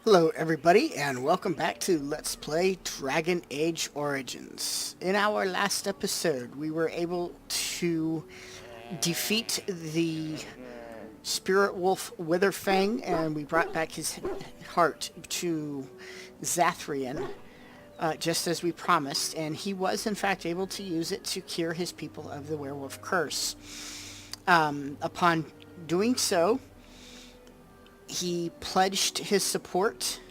Hello everybody and welcome back to Let's Play Dragon Age Origins. In our last episode we were able to defeat the spirit wolf Witherfang and we brought back his heart to Zathrian just as we promised, and he was in fact able to use it to cure his people of the werewolf curse. Upon doing so, he pledged his support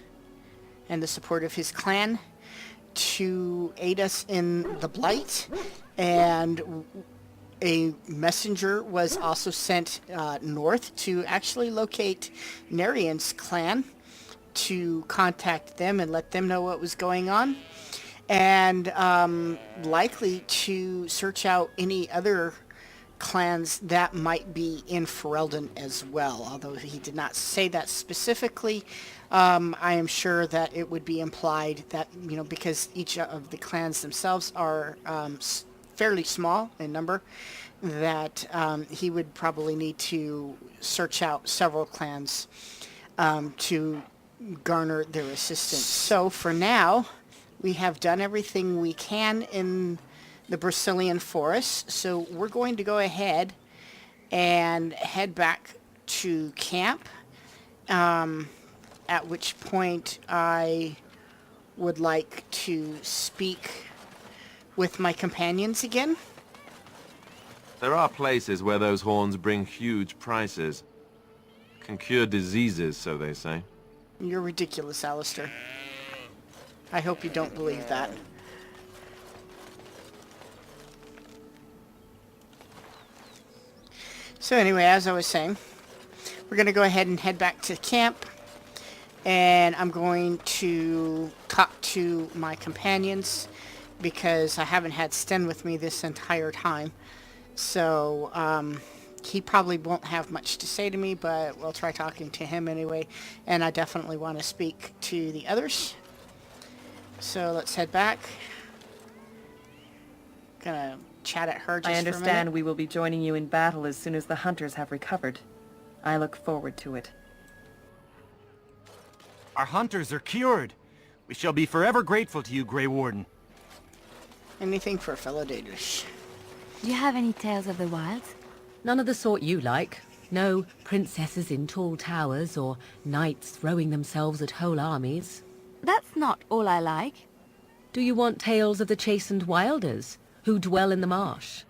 and the support of his clan to aid us in the Blight, and a messenger was also sent north to actually locate Narian's clan to contact them and let them know what was going on, and likely to search out any other clans that might be in Ferelden as well. Although he did not say that specifically, I am sure that it would be implied that, you know, because each of the clans themselves are fairly small in number, that he would probably need to search out several clans to garner their assistance. So for now, we have done everything we can in the Brazilian forest, so we're going to go ahead and head back to camp, at which point I would like to speak with my companions again. There are places where those horns bring huge prices. Can cure diseases, so they say. You're ridiculous, Alistair. I hope you don't believe that. So anyway, as I was saying, we're going to go ahead and head back to camp, and I'm going to talk to my companions because I haven't had Sten with me this entire time. So he probably won't have much to say to me, but we'll try talking to him anyway, and I definitely want to speak to the others. So let's head back. Gonna chat at her just for a minute. I understand we will be joining you in battle as soon as the hunters have recovered. I look forward to it. Our hunters are cured. We shall be forever grateful to you, Grey Warden. Anything for a fellow Dalish. Do you have any tales of the wilds? None of the sort you like. No princesses in tall towers or knights throwing themselves at whole armies. That's not all I like. Do you want tales of the chastened wilders who dwell in the marsh?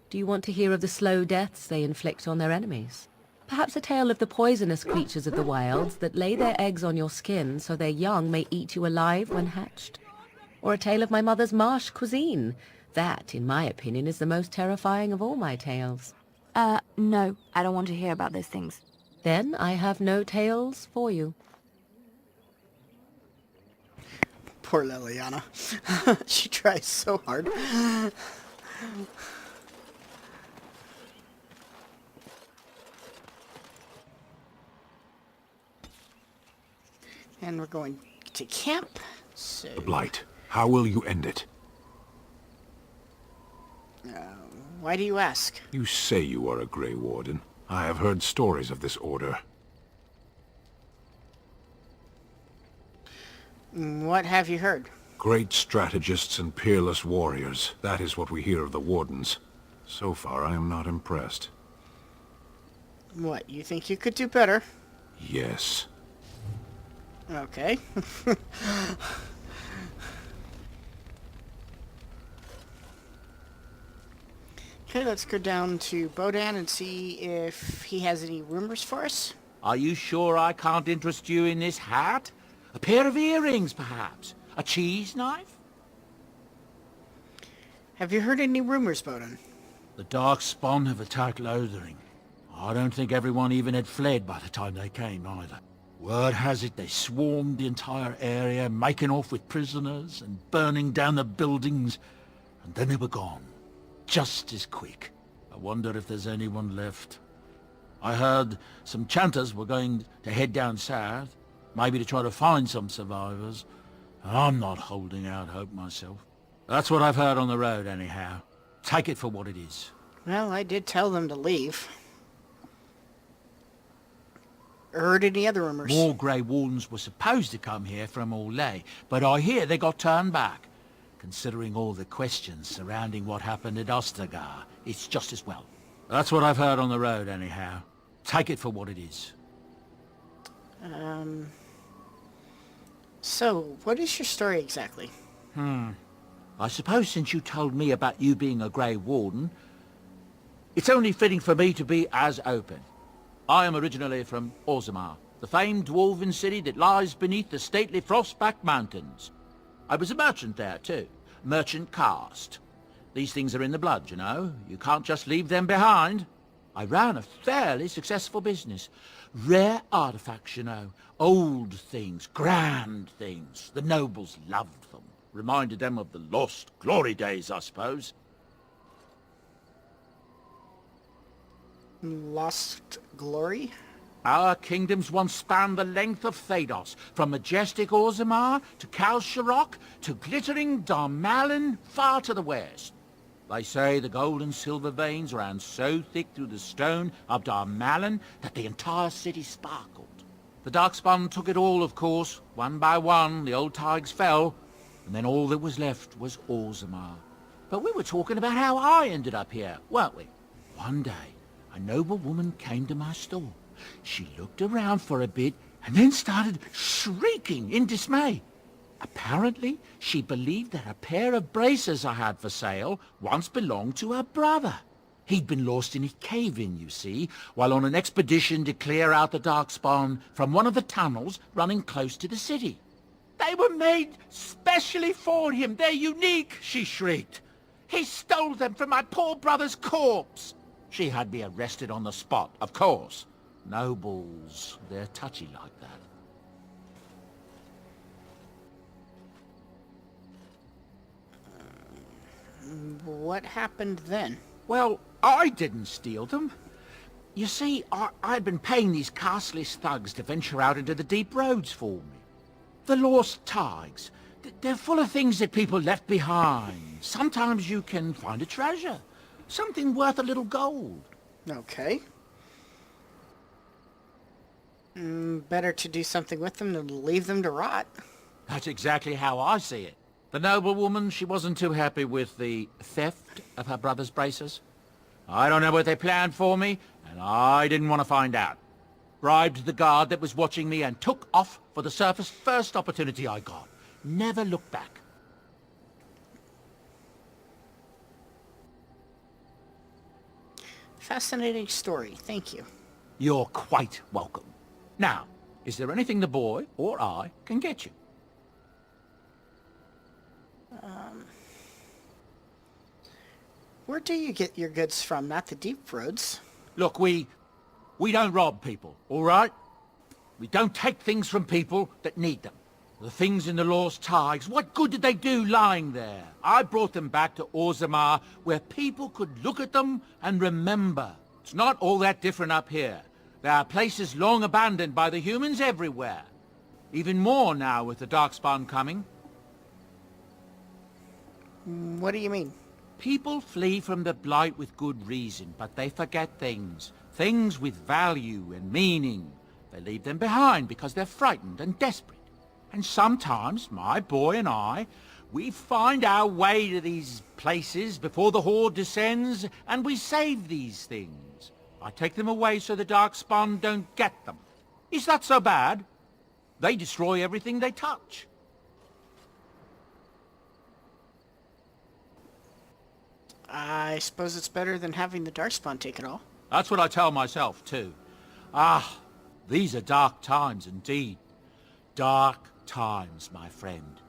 Do you want to hear of the slow deaths they inflict on their enemies? Perhaps a tale of the poisonous creatures of the wilds that lay their eggs on your skin so their young may eat you alive when hatched? Or a tale of my mother's marsh cuisine? That, in my opinion, is the most terrifying of all my tales. No, I don't want to hear about those things. Then I have no tales for you. Poor Liliana. She tries so hard. And we're going to camp. So, The Blight. How will you end it? why do you ask? You say you are a Grey Warden. I have heard stories of this order. What have you heard? Great strategists and peerless warriors. That is what we hear of the Wardens. So far, I am not impressed. What, you think you could do better? Yes. Okay. Okay, let's go down to Bodan and see if he has any rumors for us. Are you sure I can't interest you in this hat? A pair of earrings, perhaps? A cheese knife? Have you heard any rumors, Bodan? The Darkspawn have attacked Lothering. I don't think everyone even had fled by the time they came, either. Word has it they swarmed the entire area, making off with prisoners and burning down the buildings, and then they were gone. Just as quick. I wonder if there's anyone left. I heard some chanters were going to head down south, maybe to try to find some survivors. I'm not holding out hope myself. That's what I've heard on the road, anyhow. Take it for what it is. Well, I did tell them to leave. heard any other rumors. More Grey Wardens were supposed to come here from Orlais, but I hear they got turned back. Considering all the questions surrounding what happened at Ostergar, it's just as well. That's what I've heard on the road, anyhow. Take it for what it is. So, what is your story exactly? I suppose since you told me about you being a Grey Warden, it's only fitting for me to be as open. I am originally from Orzammar, the famed dwarven city that lies beneath the stately Frostback Mountains. I was a merchant there, too. Merchant caste. These things are in the blood, you know. You can't just leave them behind. I ran a fairly successful business. Rare artifacts, you know. Old things, grand things. The nobles loved them. Reminded them of the lost glory days, I suppose. Lost glory? Our kingdoms once spanned the length of Thados, from majestic Orzammar to Kalsharok to glittering Darmalin far to the west. They say the gold and silver veins ran so thick through the stone of Darmalin that the entire city sparkled. The Darkspawn took it all, of course. One by one, the old Tigers fell, and then all that was left was Orzammar. But we were talking about how I ended up here, weren't we? One day, a noble woman came to my store. She looked around for a bit and then started shrieking in dismay. Apparently, she believed that a pair of braces I had for sale once belonged to her brother. He'd been lost in a cave-in, you see, while on an expedition to clear out the Darkspawn from one of the tunnels running close to the city. They were made specially for him. They're unique, she shrieked. He stole them from my poor brother's corpse. She had me arrested on the spot, of course. Nobles, they're touchy like that. What happened then? Well, I didn't steal them. You see, I'd been paying these castless thugs to venture out into the deep roads for me. The lost tigers. They're full of things that people left behind. Sometimes you can find a treasure. Something worth a little gold. Okay. Better to do something with them than to leave them to rot. That's exactly how I see it. The noblewoman, she wasn't too happy with the theft of her brother's braces. I don't know what they planned for me, and I didn't want to find out. Bribed the guard that was watching me and took off for the surface first opportunity I got. Never looked back. Fascinating story. Thank you. You're quite welcome. Now, is there anything the boy or I can get you? Where do you get your goods from? Not the deep roads. Look, we don't rob people, all right? We don't take things from people that need them. The things in the Lost Tigers, what good did they do lying there? I brought them back to Orzammar, where people could look at them and remember. It's not all that different up here. There are places long abandoned by the humans everywhere. Even more now with the Darkspawn coming. What do you mean? People flee from the Blight with good reason, but they forget things. Things with value and meaning. They leave them behind because they're frightened and desperate. And sometimes, my boy and I, we find our way to these places before the Horde descends, and we save these things. I take them away so the Darkspawn don't get them. Is that so bad? They destroy everything they touch. I suppose it's better than having the Darkspawn take it all. That's what I tell myself, too. Ah, these are dark times indeed. Dark times, my friend.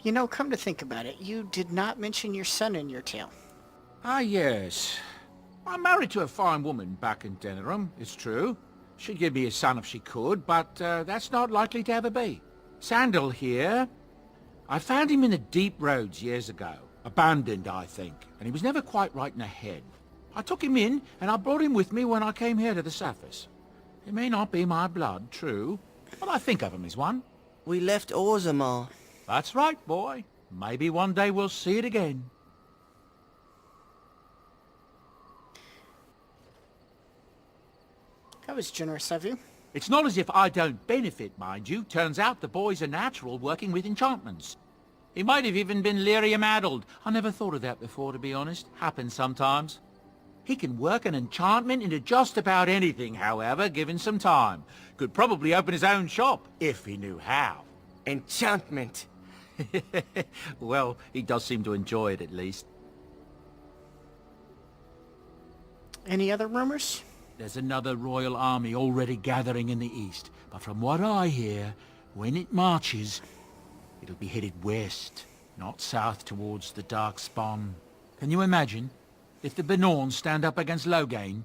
You know, come to think about it, you did not mention your son in your tale. Ah, yes. I'm married to a fine woman back in Denerim, it's true. She'd give me a son if she could, but that's not likely to ever be. Sandal here. I found him in the deep roads years ago. Abandoned, I think, and he was never quite right in the head. I took him in, and I brought him with me when I came here to the surface. He may not be my blood, true, but I think of him as one. We left Orzammar. That's right, boy. Maybe one day we'll see it again. That was generous of you. It's not as if I don't benefit, mind you. Turns out the boy's a natural working with enchantments. He might have even been lyrium-addled. I never thought of that before, to be honest. Happens sometimes. He can work an enchantment into just about anything, however, given some time. Could probably open his own shop, if he knew how. Enchantment. Well, he does seem to enjoy it, at least. Any other rumors? There's another royal army already gathering in the east. But from what I hear, when it marches, it'll be headed west, not south towards the Darkspawn. Can you imagine? If the Benorns stand up against Loghain,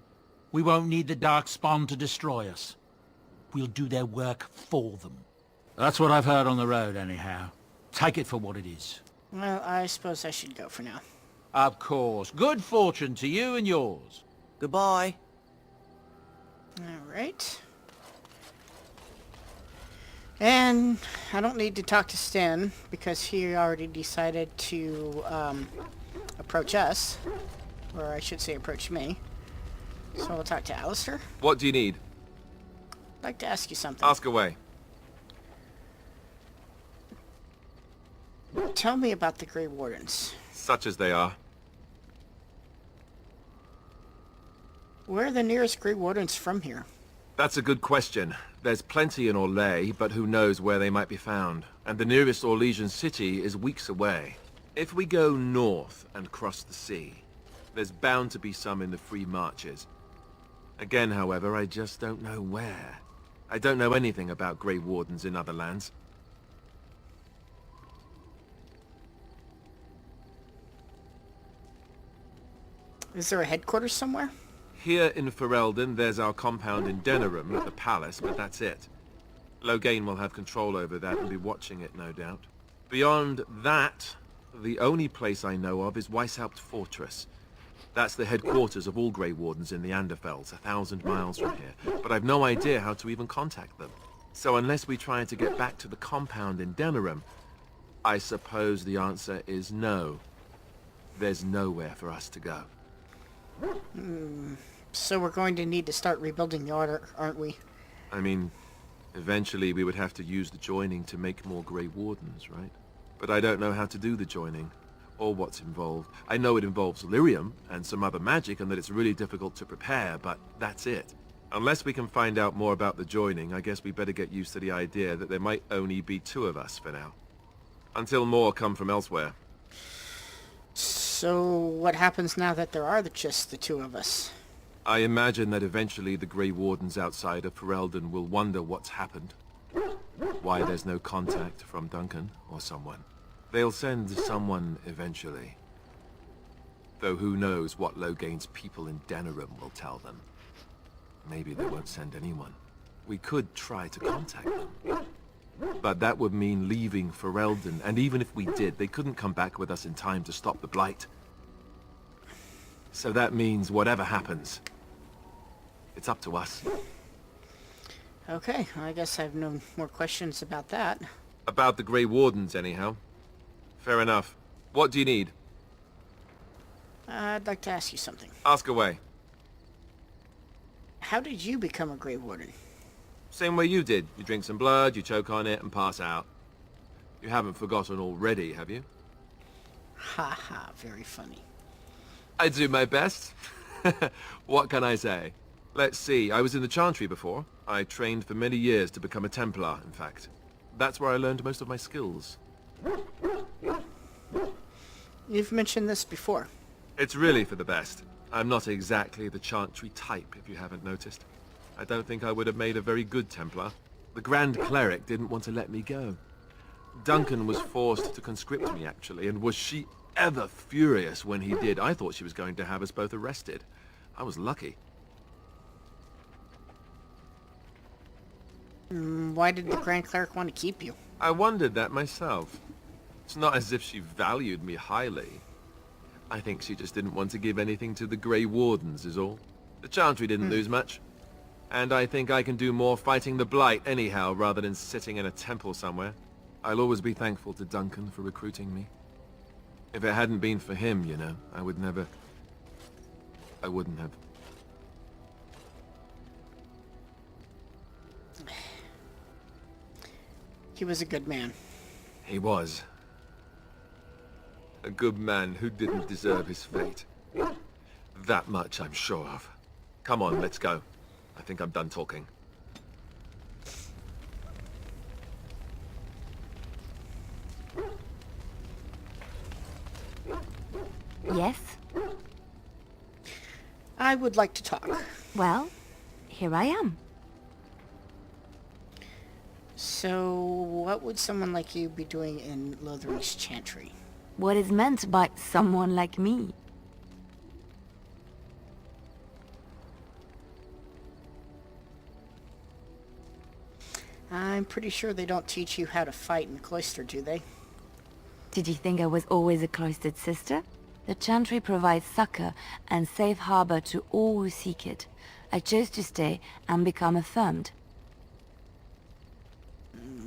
we won't need the Darkspawn to destroy us. We'll do their work for them. That's what I've heard on the road, anyhow. Take it for what it is. Well, I suppose I should go for now. Of course. Good fortune to you and yours. Goodbye. Alright. And I don't need to talk to Sten, because he already decided to approach us. Or I should say approach me. So we'll talk to Alistair. What do you need? I'd like to ask you something. Ask away. Tell me about the Grey Wardens. Such as they are. Where are the nearest Grey Wardens from here? That's a good question. There's plenty in Orlais, but who knows where they might be found. And the nearest Orlesian city is weeks away. If we go north and cross the sea, there's bound to be some in the Free Marches. Again, however, I just don't know where. I don't know anything about Grey Wardens in other lands. Is there a headquarters somewhere? Here in Ferelden, there's our compound in Denerim at the palace, but that's it. Loghain will have control over that and be watching it, no doubt. Beyond that, the only place I know of is Weishaupt Fortress. That's the headquarters of all Grey Wardens in the Anderfells, 1,000 miles from here. But I've no idea how to even contact them. So unless we try to get back to the compound in Denerim, I suppose the answer is no. There's nowhere for us to go. So we're going to need to start rebuilding the order, aren't we? I mean, eventually we would have to use the joining to make more Grey Wardens, right? But I don't know how to do the joining, or what's involved. I know it involves lyrium and some other magic, and that it's really difficult to prepare, but that's it. Unless we can find out more about the joining, I guess we better get used to the idea that there might only be 2 of us for now. Until more come from elsewhere. So what happens now that there are just the 2 of us? I imagine that eventually the Grey Wardens outside of Ferelden will wonder what's happened. Why there's no contact from Duncan or someone. They'll send someone eventually. Though who knows what Loghain's people in Denerim will tell them. Maybe they won't send anyone. We could try to contact them. But that would mean leaving Ferelden, and even if we did, they couldn't come back with us in time to stop the Blight. So that means whatever happens, it's up to us. Okay, I guess I have no more questions about that. About the Grey Wardens, anyhow. Fair enough. What do you need? I'd like to ask you something. Ask away. How did you become a Grey Warden? Same way you did. You drink some blood, you choke on it, and pass out. You haven't forgotten already, have you? Ha ha, very funny. I do my best. What can I say? Let's see, I was in the Chantry before. I trained for many years to become a Templar, in fact. That's where I learned most of my skills. You've mentioned this before. It's really for the best. I'm not exactly the Chantry type, if you haven't noticed. I don't think I would have made a very good Templar. The Grand Cleric didn't want to let me go. Duncan was forced to conscript me, actually, and was she ever furious when he did. I thought she was going to have us both arrested. I was lucky. Why did the Grand Cleric want to keep you? I wondered that myself. It's not as if she valued me highly. I think she just didn't want to give anything to the Grey Wardens, is all. The Chantry didn't lose much. And I think I can do more fighting the Blight anyhow, rather than sitting in a temple somewhere. I'll always be thankful to Duncan for recruiting me. If it hadn't been for him, you know, I wouldn't have. He was a good man. He was. A good man who didn't deserve his fate. That much I'm sure of. Come on, let's go. I think I'm done talking. Yes? I would like to talk. Well, here I am. So, what would someone like you be doing in Lothering's Chantry? What is meant by someone like me? I'm pretty sure they don't teach you how to fight in the cloister, do they? Did you think I was always a cloistered sister? The Chantry provides succor and safe harbor to all who seek it. I chose to stay and become affirmed.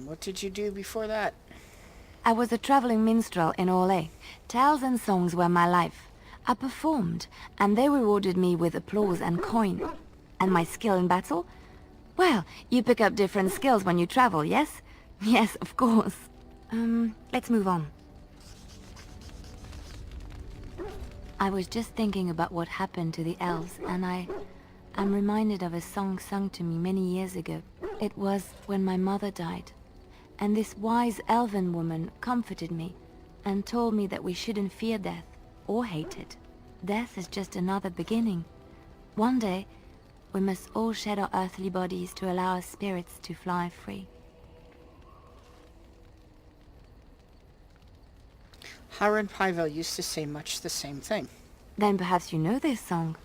What did you do before that? I was a traveling minstrel in Orlais. Tales and songs were my life. I performed, and they rewarded me with applause and coin. And my skill in battle? Well, you pick up different skills when you travel, yes? Yes, of course. Let's move on. I was just thinking about what happened to the elves, and I'm reminded of a song sung to me many years ago. It was when my mother died, and this wise elven woman comforted me and told me that we shouldn't fear death or hate it. Death is just another beginning. One day, we must all shed our earthly bodies to allow our spirits to fly free. Hara and Pyvel used to say much the same thing. Then perhaps you know this song.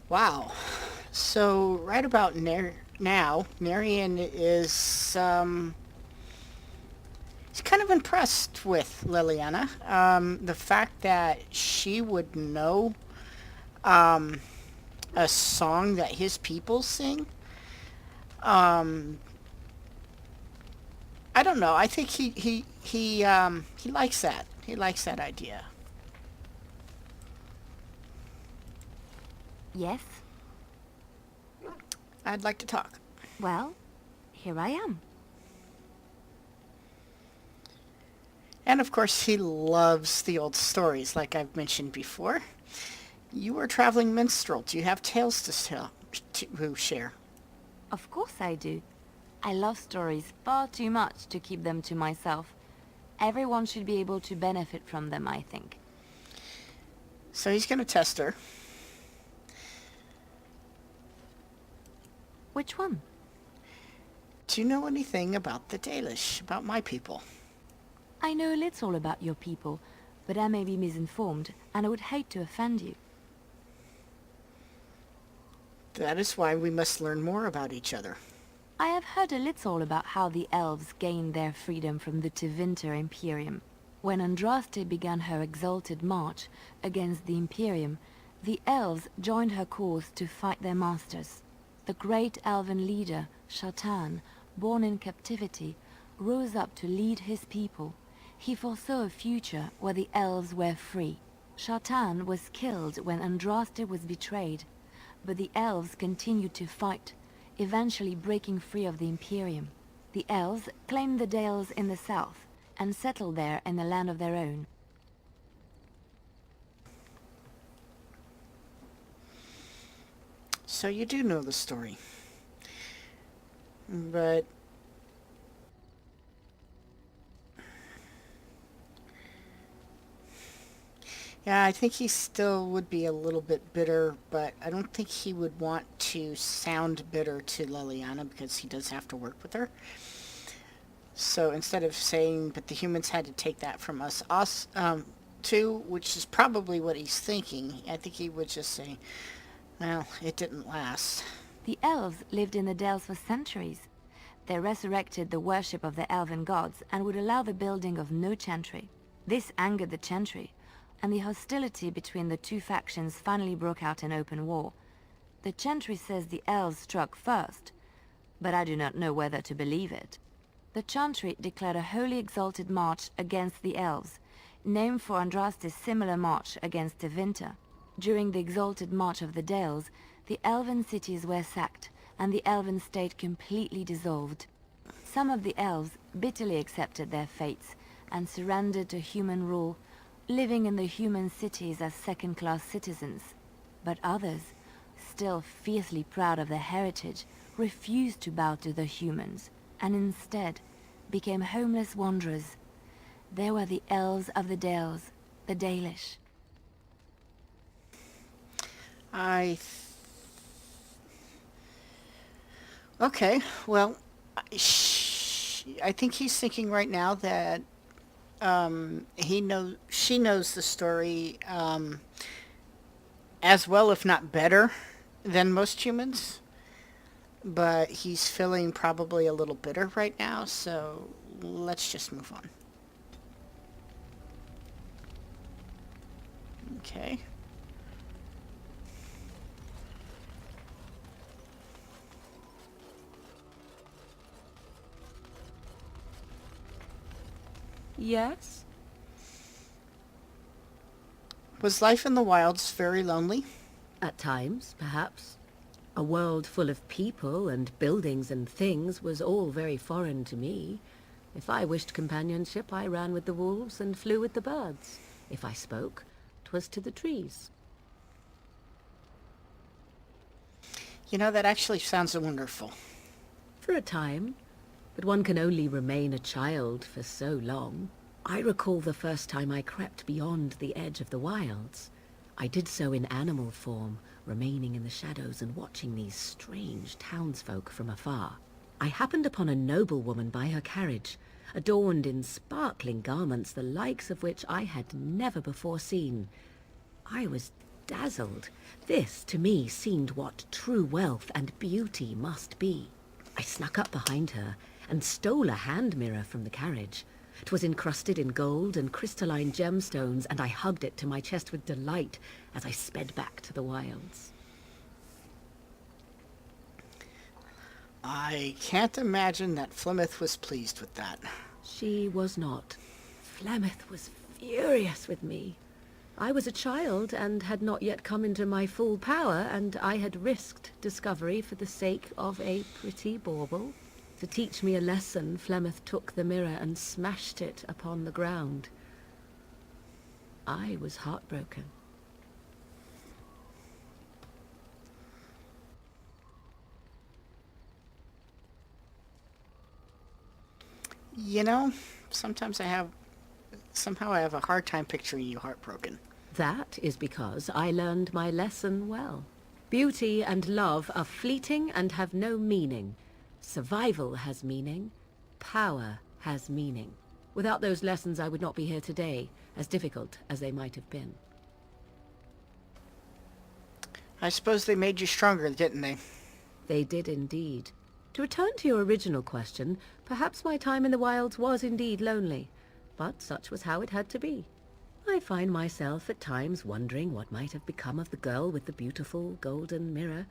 Wow. So, right about now, Marion is, he's kind of impressed with Liliana. The fact that she would know, a song that his people sing. I don't know. I think he likes that. He likes that idea. Yes? I'd like to talk. Well, here I am. And of course, he loves the old stories, like I've mentioned before. You are a traveling minstrel. Do you have tales to share? Of course I do. I love stories far too much to keep them to myself. Everyone should be able to benefit from them, I think. So he's going to test her. Which one? Do you know anything about the Dalish, about my people? I know a little about your people, but I may be misinformed, and I would hate to offend you. That is why we must learn more about each other. I have heard a little about how the elves gained their freedom from the Tevinter Imperium. When Andraste began her exalted march against the Imperium, the elves joined her cause to fight their masters. The great elven leader, Shatan, born in captivity, rose up to lead his people. He foresaw a future where the elves were free. Shatan was killed when Andraste was betrayed, but the elves continued to fight, eventually breaking free of the Imperium. The elves claimed the Dales in the south and settled there in a land of their own. So you do know the story. But yeah, I think he still would be a little bit bitter, but I don't think he would want to sound bitter to Liliana because he does have to work with her. So instead of saying, but the humans had to take that from us too, which is probably what he's thinking, I think he would just say, well, it didn't last. The elves lived in the Dales for centuries. They resurrected the worship of the elven gods and would allow the building of no chantry. This angered the chantry, and the hostility between the two factions finally broke out in open war. The chantry says the elves struck first, but I do not know whether to believe it. The chantry declared a wholly exalted march against the elves, named for Andraste's similar march against Tevinter. During the exalted march of the Dales, the elven cities were sacked, and the elven state completely dissolved. Some of the elves bitterly accepted their fates and surrendered to human rule, living in the human cities as second-class citizens. But others, still fiercely proud of their heritage, refused to bow to the humans, and instead became homeless wanderers. They were the elves of the Dales, the Dalish. Okay, well, I think he's thinking right now that she knows the story as well, if not better, than most humans. But he's feeling probably a little bitter right now, so let's just move on. Okay. Yes? Was life in the wilds very lonely? At times, perhaps. A world full of people and buildings and things was all very foreign to me. If I wished companionship, I ran with the wolves and flew with the birds. If I spoke, 'twas to the trees. You know, that actually sounds wonderful. For a time, but one can only remain a child for so long. I recall the first time I crept beyond the edge of the wilds. I did so in animal form, remaining in the shadows and watching these strange townsfolk from afar. I happened upon a noblewoman by her carriage, adorned in sparkling garments the likes of which I had never before seen. I was dazzled. This, to me, seemed what true wealth and beauty must be. I snuck up behind her and stole a hand mirror from the carriage. 'Twas encrusted in gold and crystalline gemstones, and I hugged it to my chest with delight as I sped back to the wilds. I can't imagine that Flemeth was pleased with that. She was not. Flemeth was furious with me. I was a child and had not yet come into my full power, and I had risked discovery for the sake of a pretty bauble. To teach me a lesson, Flemeth took the mirror and smashed it upon the ground. I was heartbroken. You know, sometimes somehow I have a hard time picturing you heartbroken. That is because I learned my lesson well. Beauty and love are fleeting and have no meaning. Survival has meaning. Power has meaning. Without those lessons, I would not be here today, as difficult as they might have been. I suppose they made you stronger, didn't they? They did indeed. To return to your original question, perhaps my time in the wilds was indeed lonely, but such was how it had to be. I find myself at times wondering what might have become of the girl with the beautiful golden mirror,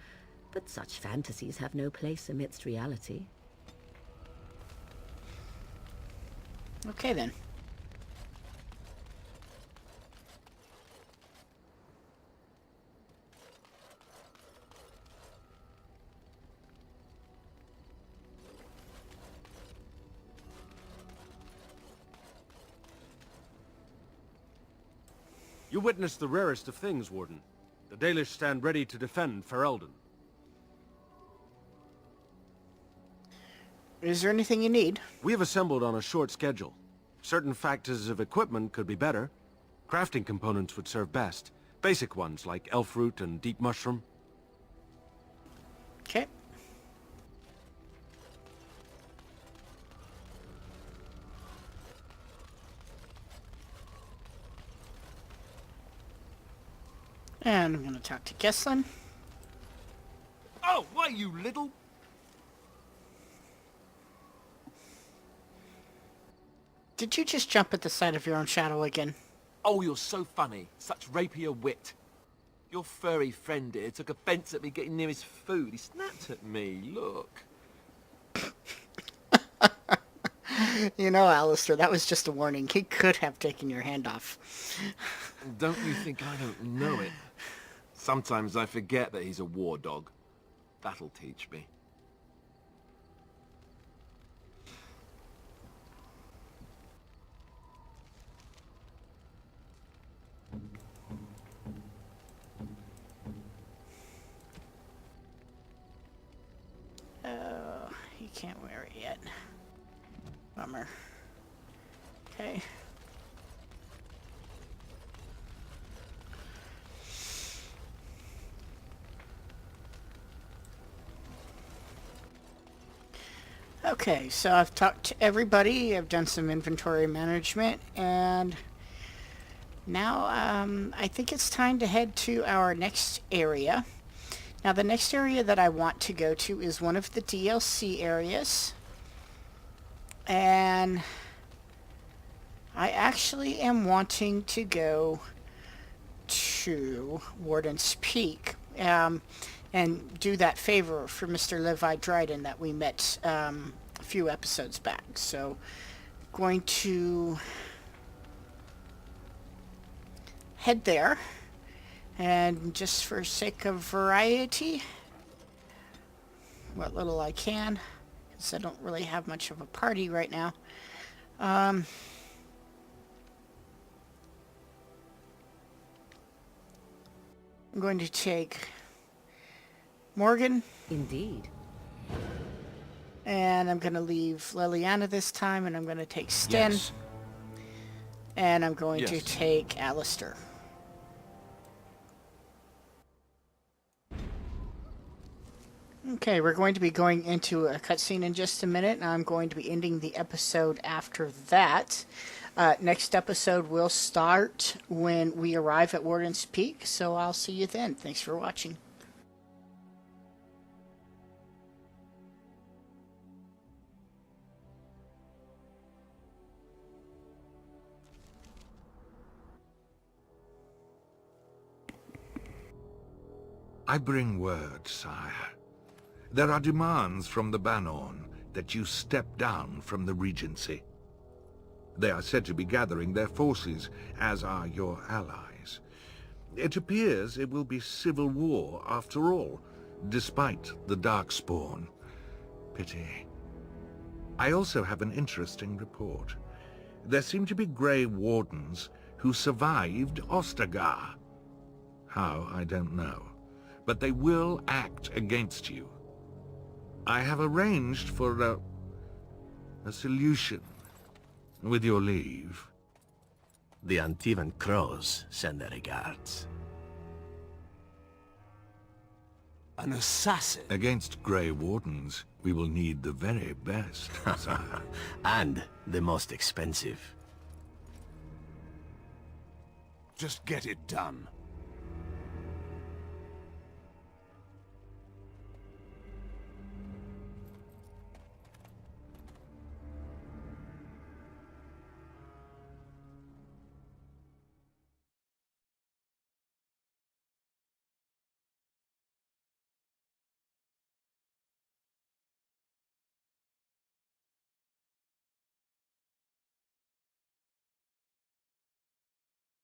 but such fantasies have no place amidst reality. Okay then. You witnessed the rarest of things, Warden. The Dalish stand ready to defend Ferelden. Is there anything you need? We have assembled on a short schedule. Certain factors of equipment could be better. Crafting components would serve best. Basic ones like elf root and deep mushroom. Okay. And I'm going to talk to Gesslin. Oh, why, you little... Did you just jump at the sight of your own shadow again? Oh, you're so funny. Such rapier wit. Your furry friend here took offence at me getting near his food. He snapped at me, look. You know, Alistair, that was just a warning. He could have taken your hand off. Don't you think I don't know it? Sometimes I forget that he's a war dog. That'll teach me. He can't wear it yet. Bummer. Okay. Okay, so I've talked to everybody, I've done some inventory management, and now I think it's time to head to our next area. Now the next area that I want to go to is one of the DLC areas, and I actually am wanting to go to Warden's Peak and do that favor for Mr. Levi Dryden that we met a few episodes back. So going to head there, and just for sake of variety, what little I can, because I don't really have much of a party right now, I'm going to take Morgan. Indeed. And I'm going to leave Liliana this time, and I'm going to take Sten. Yes. And I'm going to Yes. take Alistair. Okay, we're going to be going into a cutscene in just a minute, and I'm going to be ending the episode after that. Next episode will start when we arrive at Warden's Peak, so I'll see you then. Thanks for watching. I bring word, sire. There are demands from the Banorn that you step down from the Regency. They are said to be gathering their forces, as are your allies. It appears it will be civil war after all, despite the Darkspawn. Pity. I also have an interesting report. There seem to be Grey Wardens who survived Ostagar. How, I don't know. But they will act against you. I have arranged for a solution, with your leave. The Antivan Crows send their regards. An assassin? Against Grey Wardens, we will need the very best, sire. And the most expensive. Just get it done.